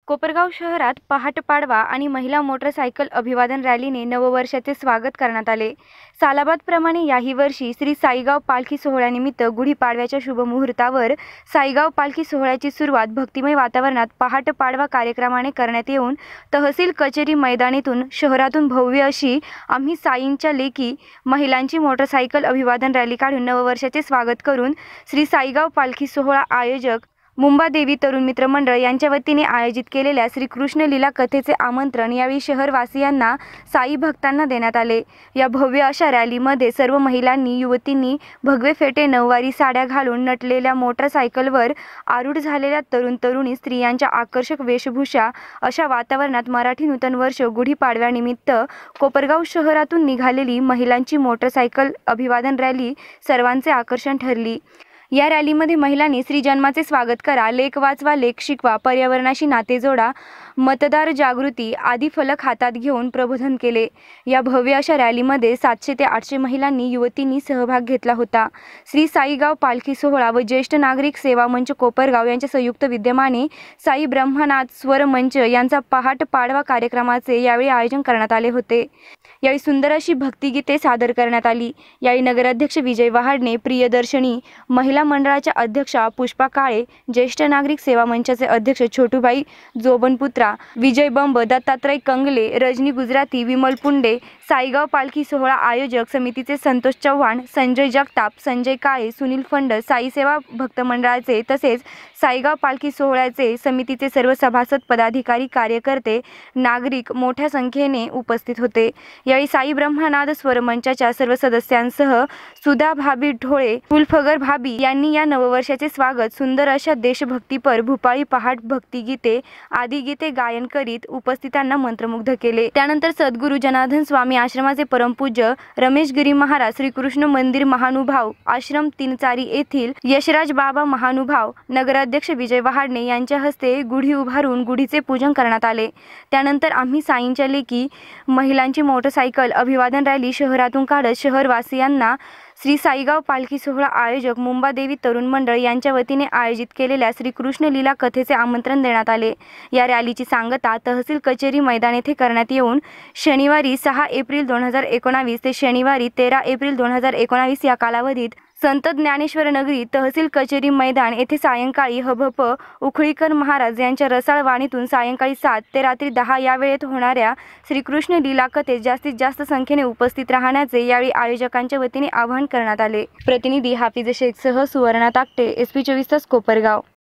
कोपरगाव शहरात पहाटपाडवा आणि महिला मोटरसायकल अभिवादन रॅलीने नववर्षाचे स्वागत करण्यात आले। सालाबादप्रमाणे याही वर्षी श्री साईगाव पालखी सोहळ्यानिमित्त गुढीपाडव्याच्या शुभमुहूर्तावर साईगाव पालखी सोहळ्याची सुरुवात भक्तिमय वातावरणात पहाटपाडवा कार्यक्रमाने करण्यात येऊन तहसील कचेरी मैदानातून शहरातून भव्य अशी आम्ही साईंच्या लेकी महिलांची मोटरसायकल अभिवादन रॅली काढून नववर्षाचे स्वागत करून श्री साईगाव पालखी सोहळा आयोजक मुंबादेवी तरुण मित्र मंडळ यांच्या वतीने आयोजित केलेल्या श्रीकृष्ण लीला कथेचे आमंत्रण यावेळी शहरवासियांना साई भक्तांना देण्यात आले। या भव्य अशा रॅलीमध्ये सर्व महिलांनी युवतींनी भगवे फेटे नऊवारी साड्या घालून नटलेल्या मोटरसायकलवर आरूढ झालेल्या तरुण तरुणी स्त्रियांच्या आकर्षक वेशभूषा अशा वातावरणात मराठी नूतन वर्ष गुढीपाडव्यानिमित्त कोपरगाव शहरातून निघालेली महिलांची मोटरसायकल अभिवादन रॅली सर्वांचे आकर्षण ठरली। या रॅलीमध्ये महिलांनी श्री जन्माचे स्वागत करा, लेक वाचवा लेक शिकवा, पर्यावरणाशी नाते जोडा, मतदार जागृती आदी फलक हातात घेऊन प्रबोधन केले। या भव्य अशा रॅलीमध्ये 700 ते 800 महिलांनी युवतींनी सहभाग घेतला होता। श्री साईगाव पालखी सोहळा व ज्येष्ठ नागरिक सेवा मंच कोपरगाव यांच्या संयुक्त विद्यमाने साई ब्रह्मनाथ स्वर मंच यांचा पहाट पाडवा कार्यक्रमाचे यावेळी आयोजन करण्यात आले होते। यावेळी सुंदर अशी भक्तिगीते सादर करण्यात आली। यावेळी नगराध्यक्ष विजय वहाडणे, प्रियदर्शनी महिला मंडळाच्या अध्यक्षा पुष्पा काळे, ज्येष्ठ नागरिक सेवा मंचाचे अध्यक्ष छोटूबाई जोबनपुत्रा, विजय बंब, दत्तात्रय कंगले, रजनी गुजराती, विमल पुंडे, साईगाव पालखी सोहळा आयोजक समितीचे संतोष चव्हाण, संजय जगताप, संजय काळे, सुनील फंड, साई सेवा भक्त मंडळाचे तसेच साईगाव पालखी सोहळ्याचे समितीचे सर्व सभासद, पदाधिकारी, कार्यकर्ते, नागरिक मोठ्या संख्येने उपस्थित होते। यावेळी साई ब्रह्मनाथ स्वर मंचाच्या सर्व सदस्यांसह सुधा भाभी ढोळे, फुलफगर भाभी यांनी या नववर्षाचे स्वागत सुंदर अशा देशभक्तीपर भूपाळी पहाट भक्तिगीते आदी गीते गायन करीत उपस्थितांना मंत्रमुग्ध केले। त्यानंतर सद्गुरू जनार्दन स्वामी आश्रमाचे परमपूज्य रमेश गिरी महाराज, श्रीकृष्ण मंदिर महानुभाव आश्रम तिनचारी येथील यशराज बाबा महानुभाव, नगराध्यक्ष विजय वहाडणे यांच्या हस्ते गुढी उभारून गुढीचे पूजन करण्यात आले। त्यानंतर आम्ही साईंच्या लेकी महिलांची मोटरसायकल अभिवादन रॅली शहरातून काढत शहरवासियांना श्री साईगाव पालखी सोहळा आयोजक मुंबादेवी तरुण मंडळ यांच्या वतीने आयोजित केलेल्या श्रीकृष्ण लीला कथेचे आमंत्रण देण्यात आले। या रॅलीची सांगता तहसील कचेरी मैदान येथे करण्यात येऊन शनिवारी 6 एप्रिल 2019 ते शनिवारी 13 एप्रिल 2019 या कालावधीत संत ज्ञानेश्वर नगरी तहसील कचेरी मैदान येथे सायंकाळी हभप उखळीकर महाराज यांच्या रसाळ वाणीतून सायंकाळी 7 ते रात्री 10 या वेळेत होणाऱ्या श्रीकृष्ण लीला कथेत जास्तीत जास्त संख्येने उपस्थित राहण्याचे यावेळी आयोजकांच्या वतीने आवाहन करण्यात आले। प्रतिनिधी हाफिज शेखसह सुवर्णा ताकटे, SP 24 तास कोपरगाव।